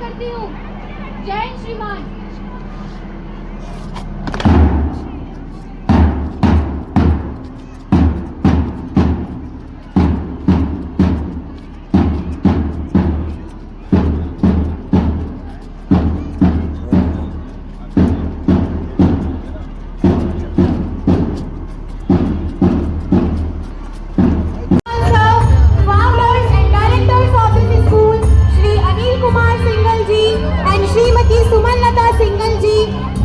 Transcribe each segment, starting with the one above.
करती हूँ। जय हिंद श्रीमान।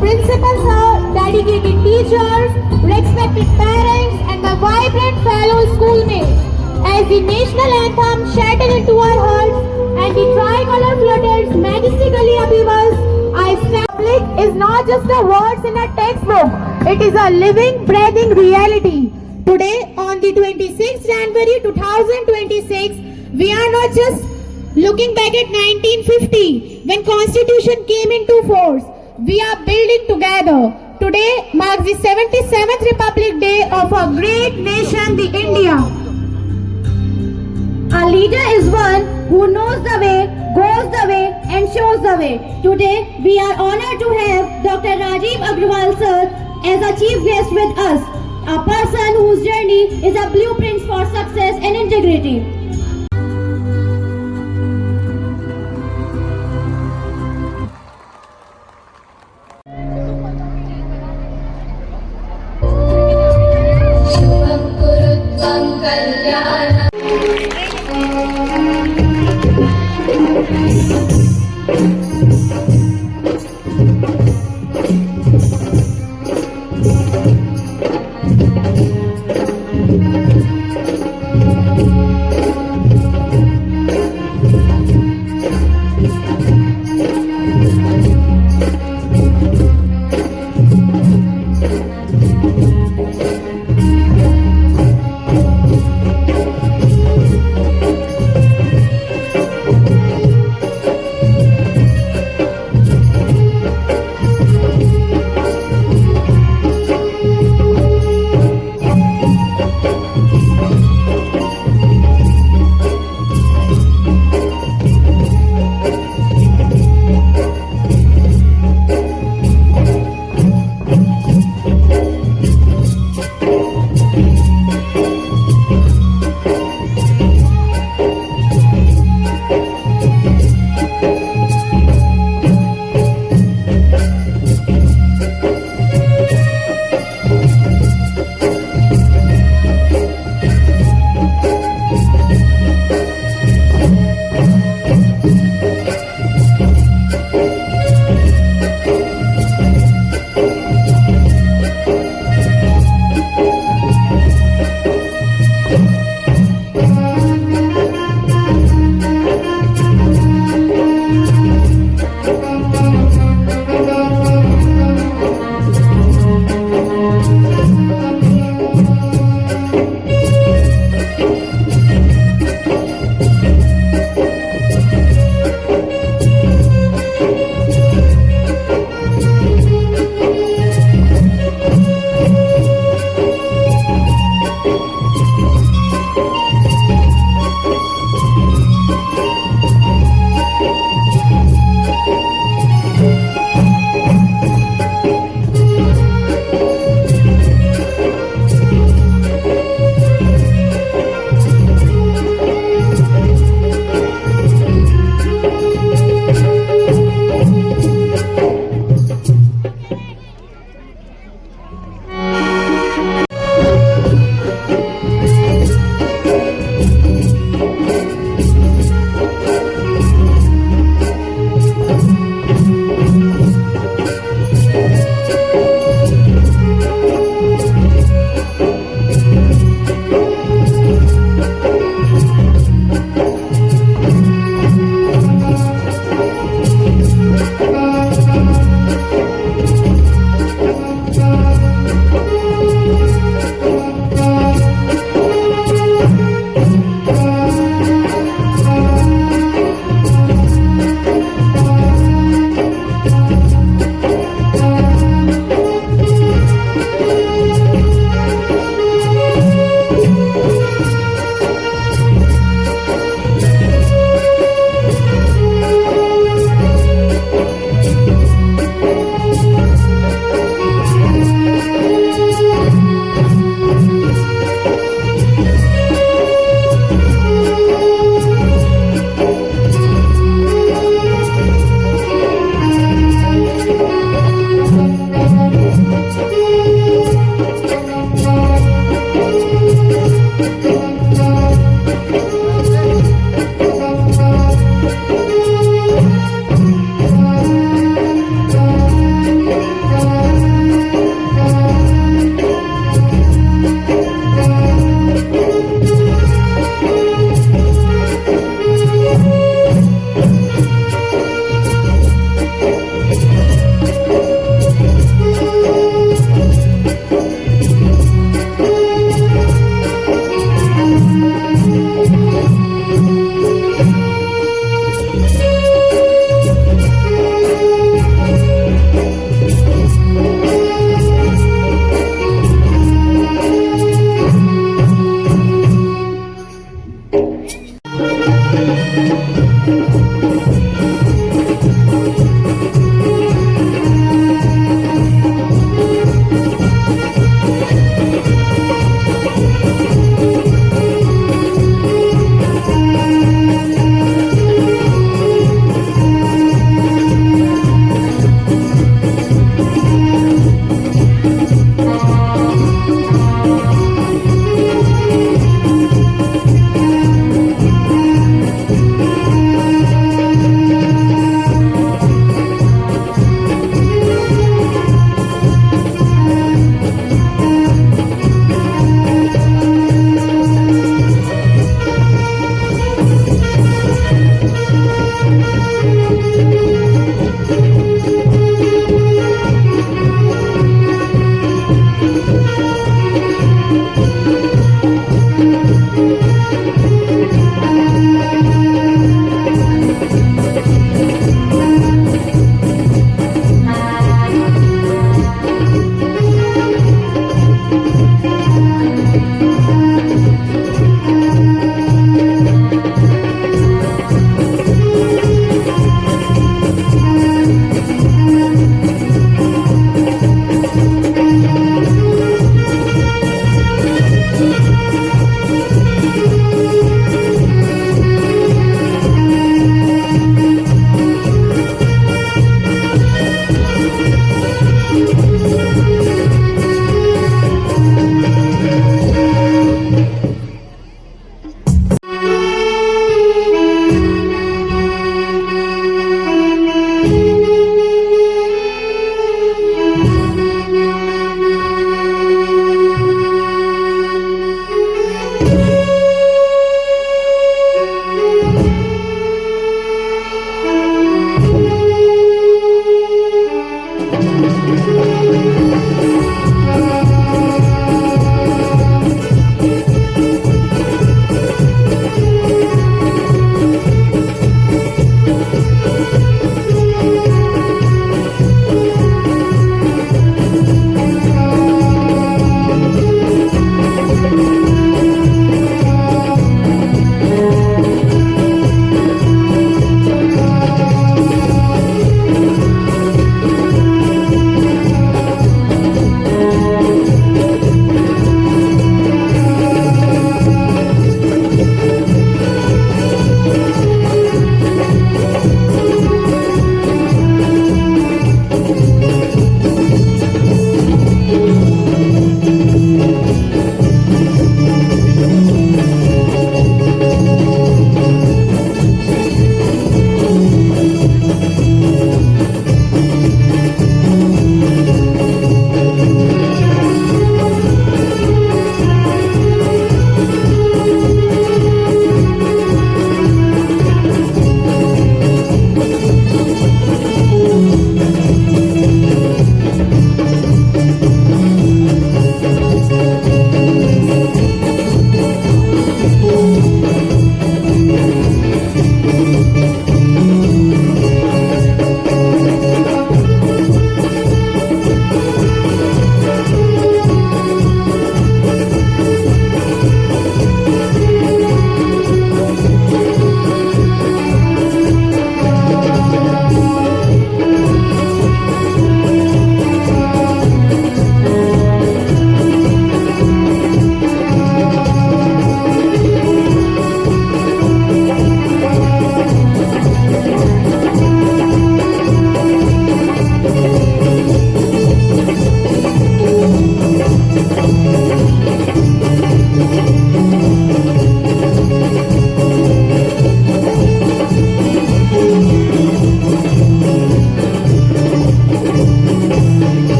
Principal sir, dedicated teachers, respected parents, and my vibrant fellow schoolmates. As the national anthem shattered into our hearts and the tricolor fluttered majestically above us, I stand. Public is not just the words in a textbook; it is a living, breathing reality. Today, on the 26th January 2026, we are not just looking back at 1950 when Constitution came into force. We are building together. Today marks the 77th Republic Day of our great nation, the India. A leader is one who knows the way, goes the way and shows the way. Today we are honored to have Dr. Rajiv Agrawal sir as a chief guest with us. A person whose journey is a blueprint for success and integrity.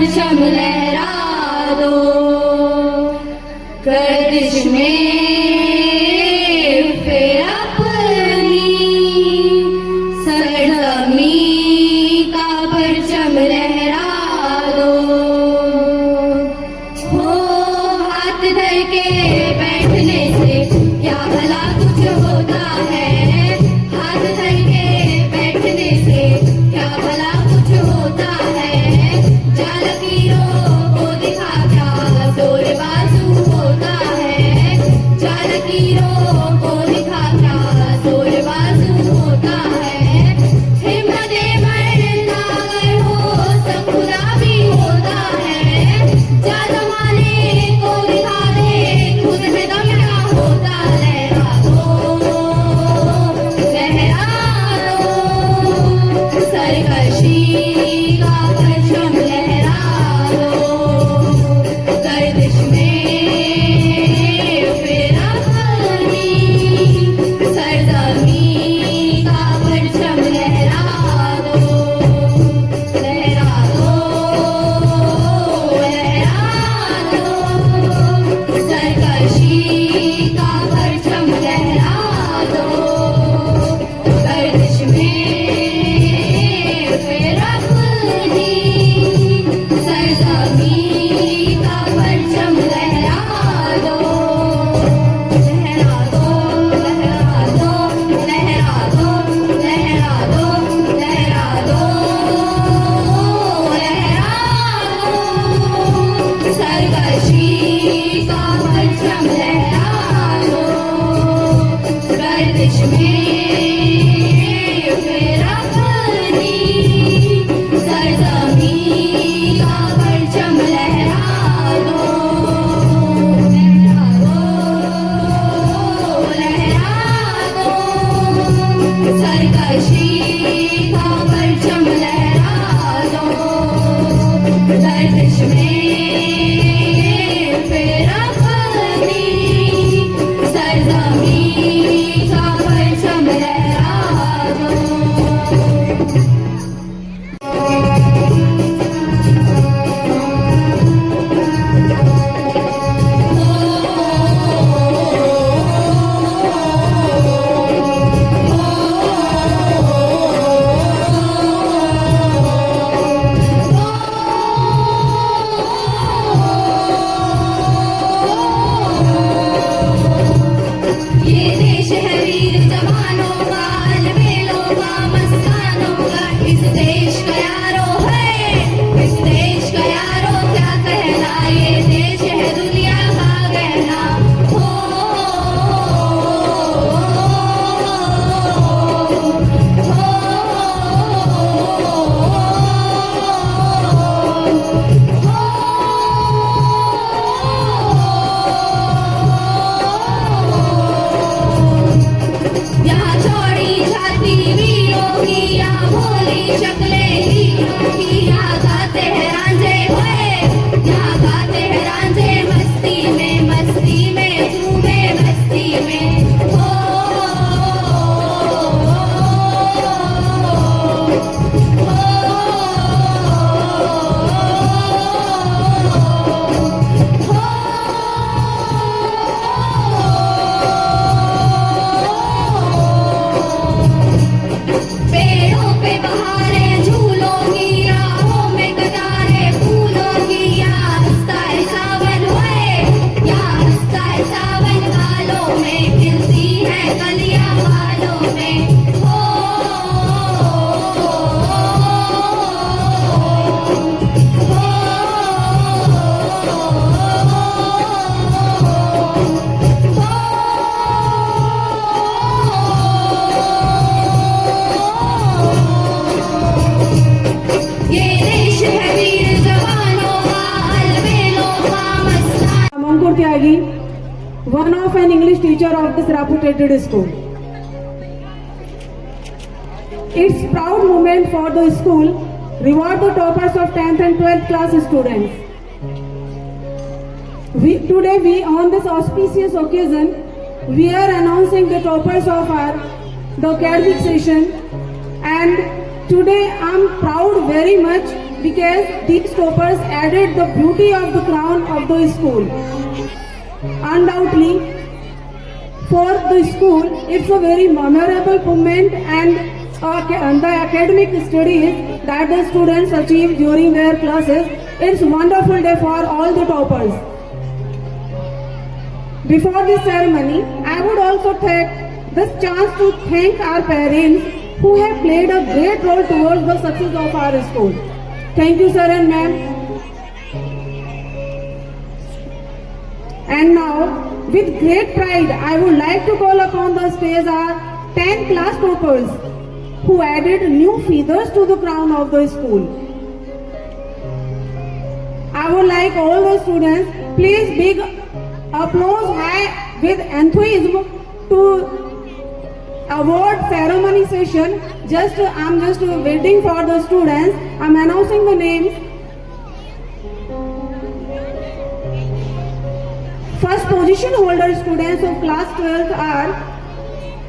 परचम लहरा दो, गर्दिश में फिर अपनी सरजमी का परचम लहरा दो। हो हाथ धर के बैठने से क्या भला कुछ होता है, हाथ धर के बैठने से क्या भला कुछ होता है। जा लकीरों को दिखा क्या जोर बाजू होता है, जा लकीरों को दिखा क्या जोर बाजू होता है। हिम्मते मरना अगर हो सब खुदा भी होता है, जा जमाने को दिखा दे खुद में दम क्या होता। लहरा दो सरकशी का परचम लहरा दो, गर्दिश में फिर अपनी सरजमी का परचम लहरा दो, लहरा दो, लहरा दो, सरकशी का परचम लहरा दो, गर्दिश में फिर अपनी सरजमी का परचम लहरा दो, लहरा दो, लहरा दो, लहरा दो, लहरा दो, लहरा दो, लहरा दो, सरकशी का परचम लहरा दो, गर्दिश में फिर अपनी सरजमी का परचम लहरा दो, लहरा दो, लहरा दो, सरकशी का परचम लहरा दो, गर्दिश में फिर अपनी सरजमी का परचम लहरा दो। ये देश है वीर जवानों का, अलबेलों का, मस्तानों का, इस देश का यारो है, इस देश का यारो क्या कहना, ये देश है दुनिया का गहना। हो यहाँ चौड़ी छाती वीरों की, यहाँ भोली शक्लें हीरों की, यहाँ गाते हैं रांझे होए, यहाँ गाते हैं रांझे मस्ती में झूमे मस्ती में। हो पेड़ों पे बहारें झूलों की, राहों में कतारें फूलों की, यहाँ हंसता है सावन होए, यहाँ हंसता है सावन, बालों में खिलती है कलियां बालों में। हो ये देश है वीर जवानों का, अलबेलों का, मस्तानों Mankur Tyagi, one of an English teacher of this reputed school. It's proud moment for the school, reward the toppers of 10th and 12th class students. Today we on this auspicious occasion, we are announcing the toppers of the academic session, and today I'm proud very much because these toppers added the beauty of the crown of the school. Undoubtedly, for the school, it's a very memorable moment and the academic studies that the students achieve during their classes. It's a wonderful day for all the toppers. Before this ceremony, I would also take this chance to thank our parents who have played a great role towards the success of our school. Thank you, sir and ma'am. And now, with great pride, I would like to call upon the stage our 10 class toppers who added new feathers to the crown of the school. I would like all the students, please big applause high with enthusiasm to award ceremony session. I'm just waiting for the students. I'm announcing the names. First position holder students of class 12th are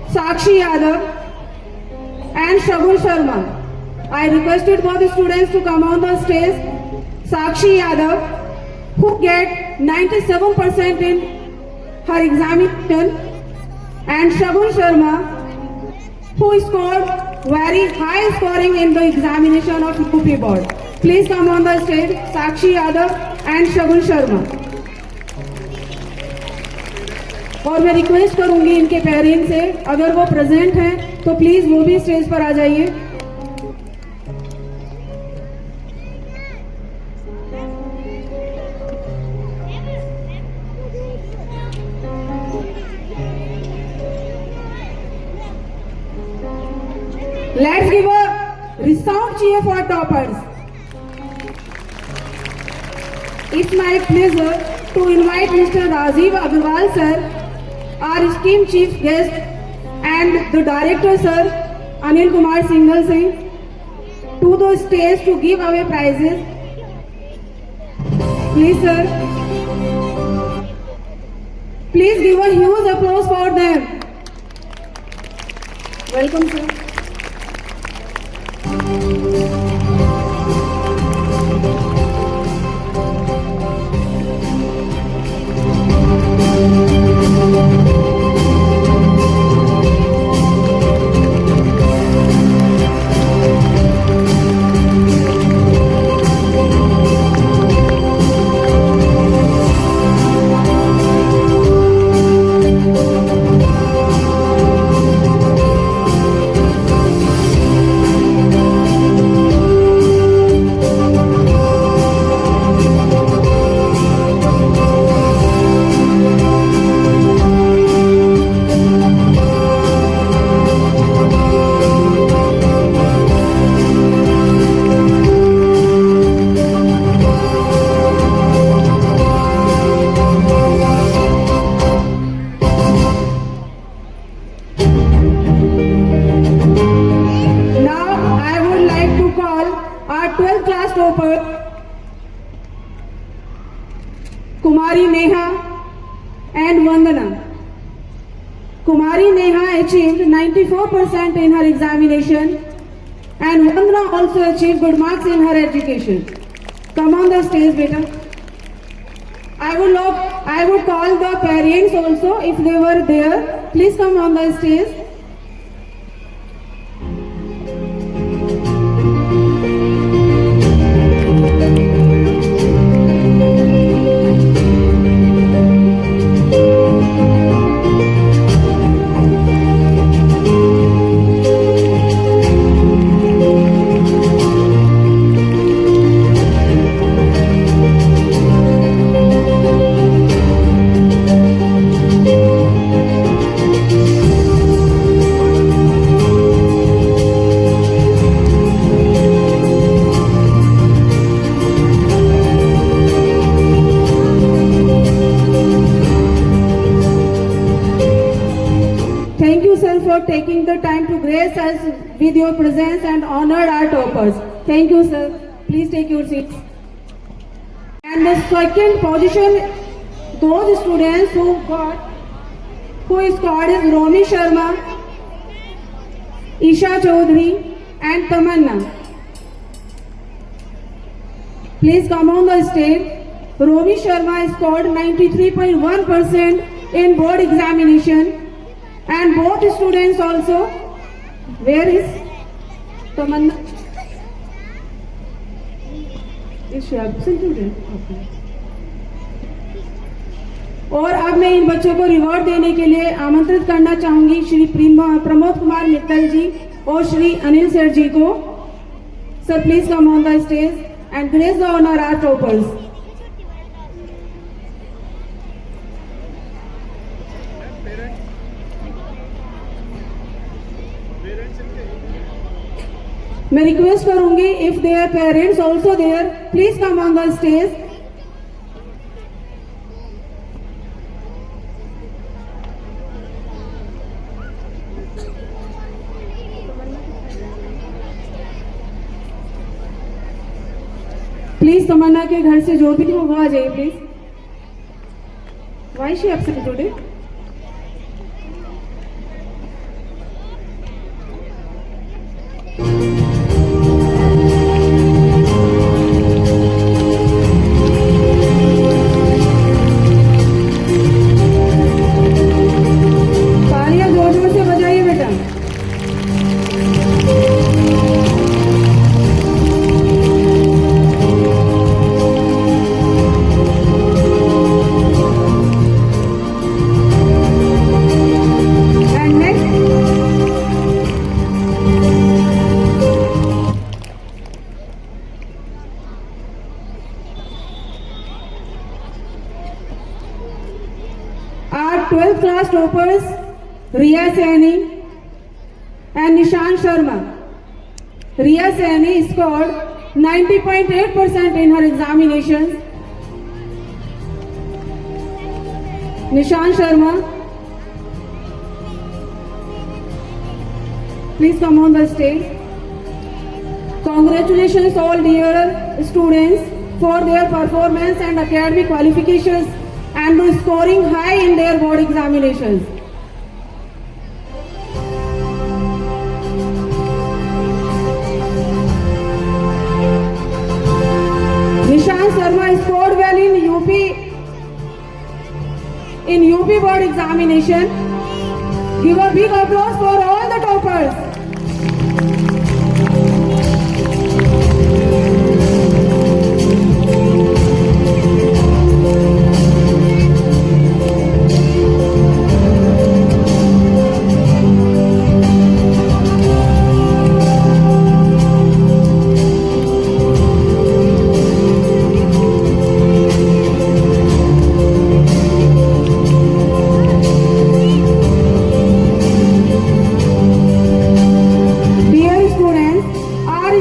Sakshi Yadav and Shagun Sharma. I requested for the students to come on the stage. Sakshi Yadav, who get 97% in her examination, and Shagun Sharma, who scored very high scoring in the examination of UP board. Please come on the stage, Sakshi Yadav and Shagun Sharma. और मैं request करूंगी इनके parents से, अगर वो present हैं तो please वो भी स्टेज पर आ जाइए. Let's give a resound cheer for toppers. It's my pleasure to invite Mr. Rajiv Agarwal sir, our esteemed chief guest, and the director sir Anil Kumar Singhal Singh to the stage to give away prizes. Please sir, please give a huge applause for them. Welcome sir. Kumari Neha and Vandana. Kumari Neha achieved 94% in her examination and Vandana also achieved good marks in her education. Come on the stage, beta. I would call the parents also if they were there. Please come on the stage. Thank you, sir, for taking the time to grace us with your presence and honored our toppers. Thank you, sir. Please take your seats. And the second position, those students who scored is Romi Sharma, Isha Chaudhary, and Tamanna. Please come on the stage. Romi Sharma scored 93.1% in board examination, and both students also. Where is Tamanna? Is she absent today? Okay. और अब मैं इन बच्चों को reward देने के लिए आमंत्रित करना चाहूंगी श्री प्रमोद कुमार मित्तल जी और श्री अनिल सर जी को. Sir please come on the stage and grace the honour our toppers. मैं रिक्वेस्ट करूंगी if their parents also there please come on the stage. Please Tamanna के घर से जो भी हो वो आ जाइए please. Why she absent today? तालियां जोर जोर से बजाइए बेटा. And next, our 12th class toppers Riya Saini and Nishan Sharma. Riya Saini scored 90.8% in her examinations. Nishan Sharma, please come on the stage. Congratulations all dear students for their performance and academic qualifications and scoring high in their board examinations. Nishan Sharma scored well in UP board examination. Give a big applause for all the toppers.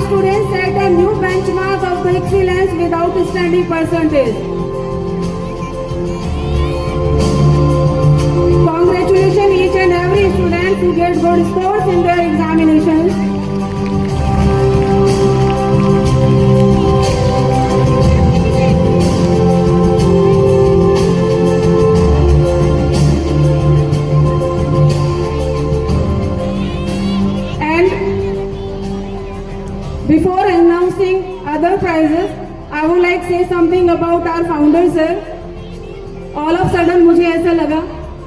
Students set a new benchmark of excellence with outstanding percentage. Congratulations each and every student who get good scores in their examinations. Before announcing other prizes, I would like to say something about our founder sir. All of a sudden मुझे ऐसा लगा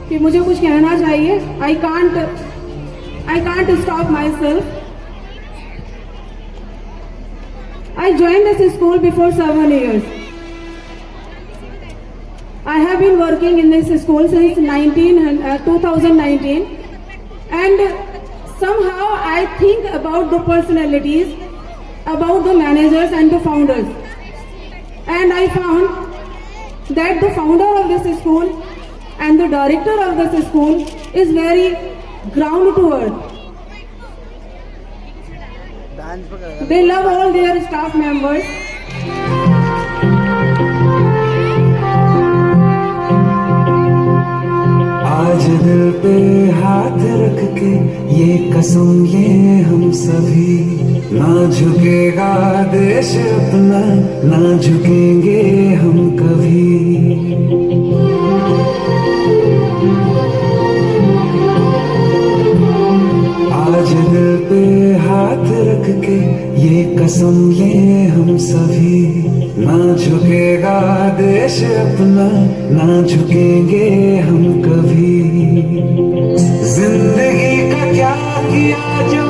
कि मुझे कुछ कहना चाहिए. I can't stop myself. I joined this school before 7 years. I have been working in this school since 2019, and somehow I think about the personalities, about the managers and the founders, and I found that the founder of this school and the director of this school is very ground to earth. They love all their staff members. आज दिल पे हाथ रख के ये कसम ले हम सभी, ना झुकेगा देश अपना, ना झुकेंगे हम कभी। आज दिल पे हाथ रख के ये कसम ले हम सभी, ना झुकेगा देश अपना, ना झुकेंगे हम कभी। जिंदगी का क्या किया जो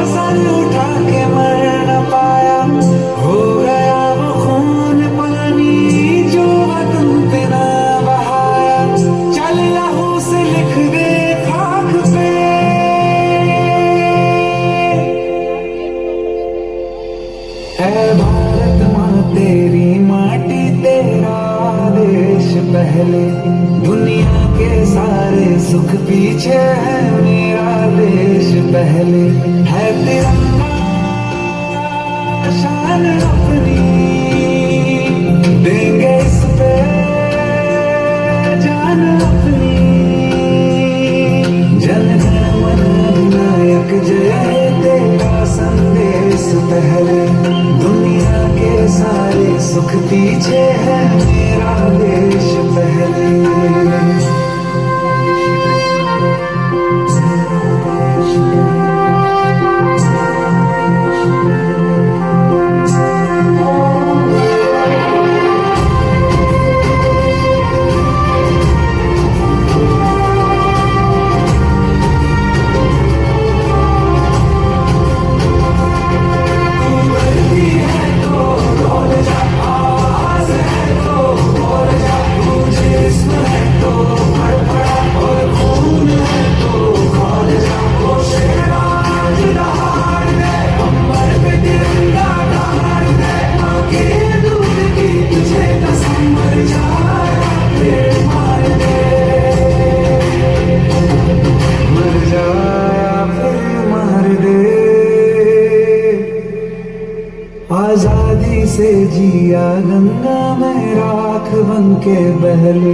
सर उठा के मर न पाया, हो गया वो खून पानी जो वतन पे ना बहाया। चल लहू से लिख दे खाक पे, ऐ भारत माँ तेरी माटी तेरा देश पहले, दुनिया के सारे सुख पीछे है मेरा देश पहले। है तिरंगा शान अपनी, देंगे इस पे जान अपनी। जन गण मन अधिनायक जय हे तेरा संदेश पहले, दुनिया के सारे सुख पीछे है मेरा देश पहले। आजादी से जिया गंगा में राख बन के बहले,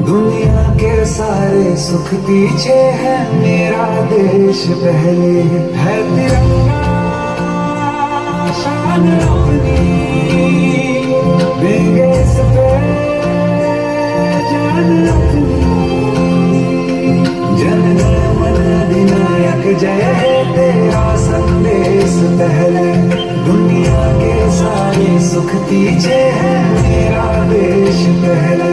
दुनिया के सारे सुख पीछे है मेरा देश पहले। है तिरंगा शान अपनी, देंगे इस पे जान अपनी। जन गण मन अधिनायक जय हे तेरा संदेश पहले, दुनिया के सारे सुख पीछे है मेरा देश पहले।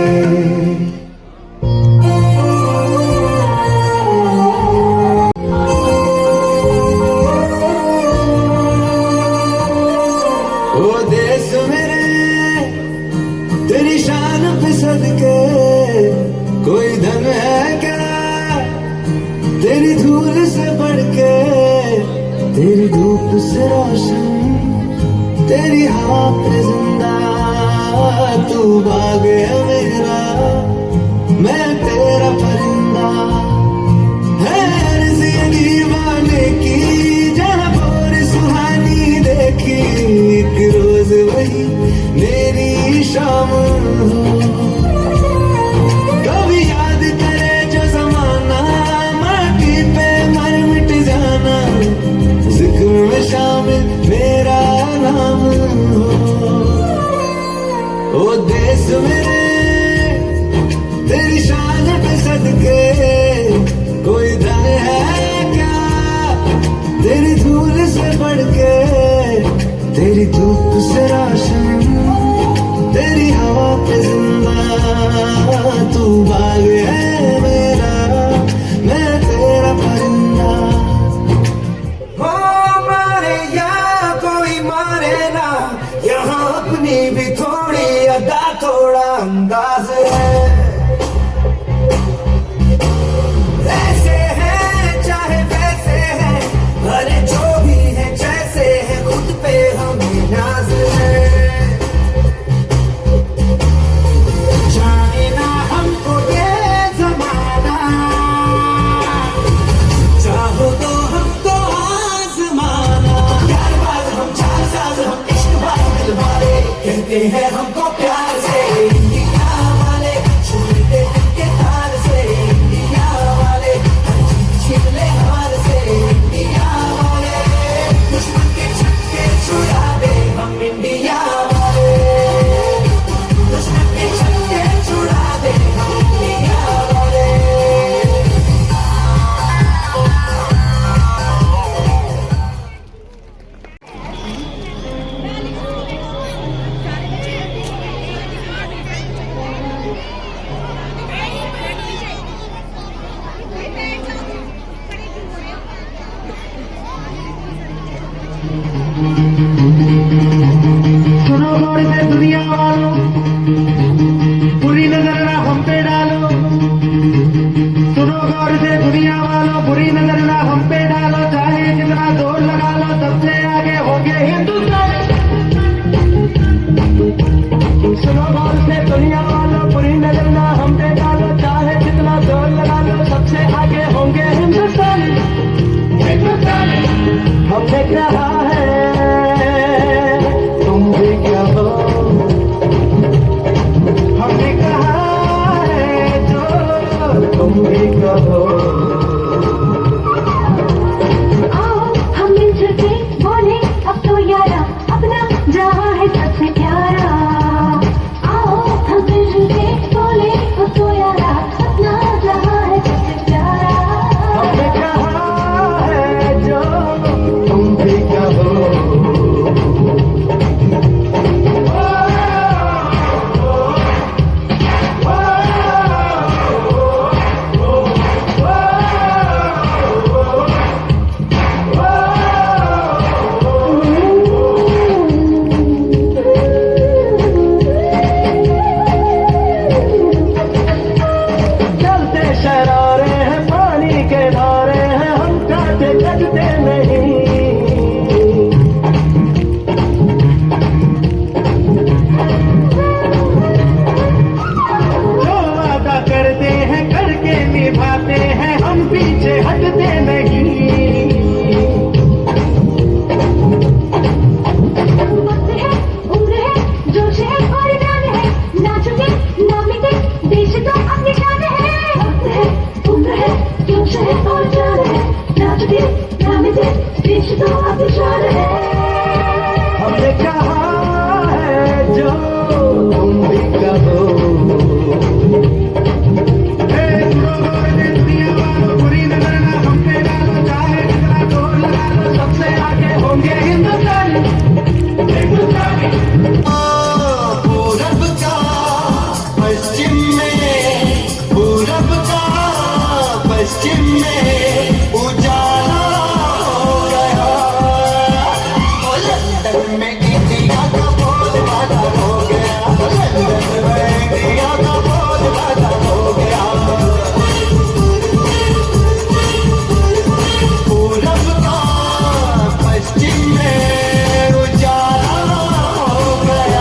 ओ देश मेरे तेरी शान पे सदके, कोई धन है क्या तेरी धूल से बढ़ के। तेरी धूप से रोशन, तेरी हवा पे जिंदा, तू बाग है मेरा, मैं तेरा परिंदा। है अर्ज़ी दीवाने की जहाँ भोर सुहानी देखी, एक रोज वही मेरी शाम हो। कभी याद करे जो जमाना, माटी पे मर मिट जाना, जिक्र में शामिल मेरा नाम हो। ओ देश मेरे तेरी शान पे सदके, कोई धन है क्या तेरी धूल से बढ़ के। तेरी धूप से रोशन, तेरी हवा पे जिंदा, तू बाग है मेरा, मैं तेरा परिंदा। हो मारे या कोई मारे ना, यहाँ अपनी भी थोड़ी अदा थोड़ा अंदाज है। ऐसे है चाहे वैसे है, अरे जो भी है जैसे है, खुद पे हमें नाज है। जाने ना हमको ये जमाना, चाहो तो हमको आजमाना। प्यारबाज हम, चालसाज हम, इश्कबाज दिल वाले, कहते हैं हमको प्यार से इंडिया वाले। छूटे दिल के तार से इंडिया वाले, हर चीज छीन ले हार से इंडिया वाले। दुश्मन के छक्के छुड़ा दे हम इंडिया वाले, दुश्मन के छक्के छुड़ा दे हम इंडिया वाले। होंगे हिंदुस्तानी। सुनो गौर से दुनिया वालों, बुरी नजर ना हम पे डालो, चाहे जितना जोर लगा लो, सबसे आगे होंगे हिंदुस्तानी। हमने कहा है तुम भी क्या हो, हमने कहा है जो तुम भी कहो। आओ हम मिलजुल के बोले अब तो यारा, अपना जहां है सबसे प्यारा। आओ हम मिलजुल के बोले अब तो यारा, अपना जहां है सबसे प्यारा। हमने कहा है जो तुम भी कहो। चलते शरारे हैं, पानी के धारे हैं, हम काटे कटते नहीं। जो वादा करते हैं करके निभाते हैं, हम पीछे हटते नहीं। वक्त है, उम्र है, जोश है और जान है, ना झुके ना मिटे, देश तो अपनी शान है। वक्त है, उम्र है, जोश है और जान है, ना झुके ना मिटे, देश तो अपनी शान है। हमने कहा है जो तुम भी कहो। दुनिया वालों, बुरी नजर ना हम पे डालो, चाहे जितना जोर लगा लो, सबसे आगे होंगे हिंदुस्तानी। पूरब का पश्चिम में, पूरब का पश्चिम में उजाला हो गया। ओ लंदन में इंडिया का बोलबाला हो गया, लंदन में इंडिया का बोलबाला हो गया। पूरब का पश्चिम में उजाला हो गया।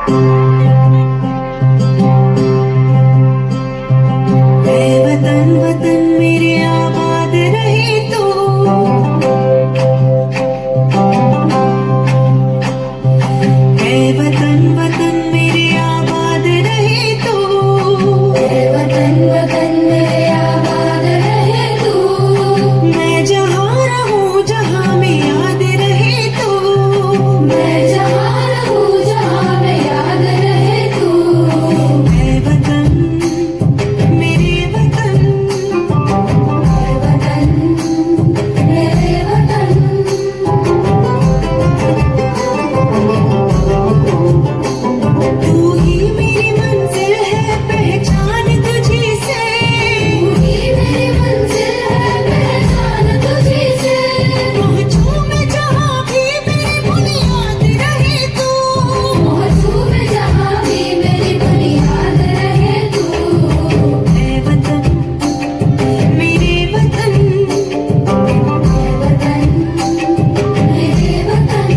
ऐ वतन वतन मेरे आबाद रहे तू, ऐ वतन वतन मेरे आबाद रहे तू, वतन वतन मेरे आबाद रहे तू, मैं जहाँ रहूं जहाँ में याद रहे तू, मैं जहाँ रहूं जहाँ में याद रहे तू, ऐ वतन मेरे वतन, वतन मेरे वतन, तू ही मेरी मंजिल है पहचान तुझी से, तू ही मेरी मंजिल है पहचान तुझी से, पहुँचूं मैं जहाँ भी मेरी बुनियाद रहे तू, पहुँचूं मैं जहाँ भी मेरी बुनियाद रहे तू, ऐ वतन मेरे वतन, वतन मेरे वतन,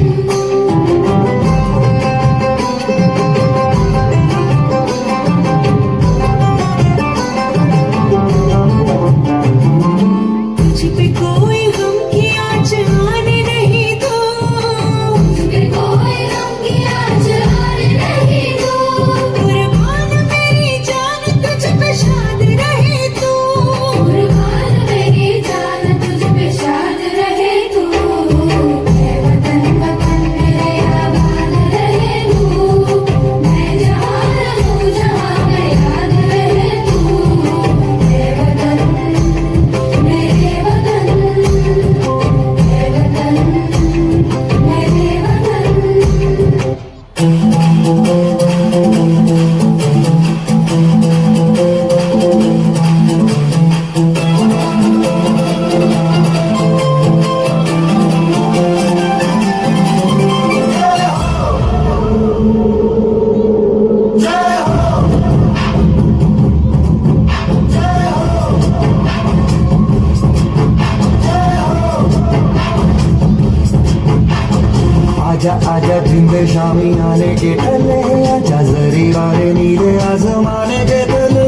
तुझ पे कोई गम की आँच आने नहीं दो, तुझे कोई गम की आँच आने नहीं दो, कुर्बान मेरी जान तुझ पे शाद रहे तू, कुर्बान मेरी जान तुझ पे शाद रहे तू, ऐ वतन वतन मेरे आबाद रहे तू, मैं जहाँ रहूं जहाँ में याद रहे तू, ऐ वतन मेरे वतन, ऐ वतन मेरे वतन। आजा आजा जिंदे शामी आने के टले, आजा जरी वाले नीले आसमाने के तले,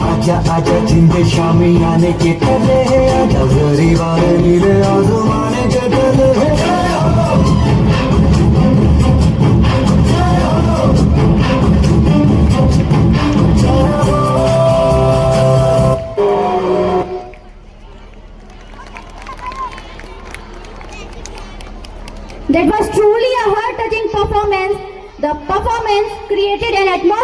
आजा आजा जिंदे शामी आने के टले, आजा जरी वाले नीले आसमाने के तले। That was truly a heart-touching performance. The performance created an atmosphere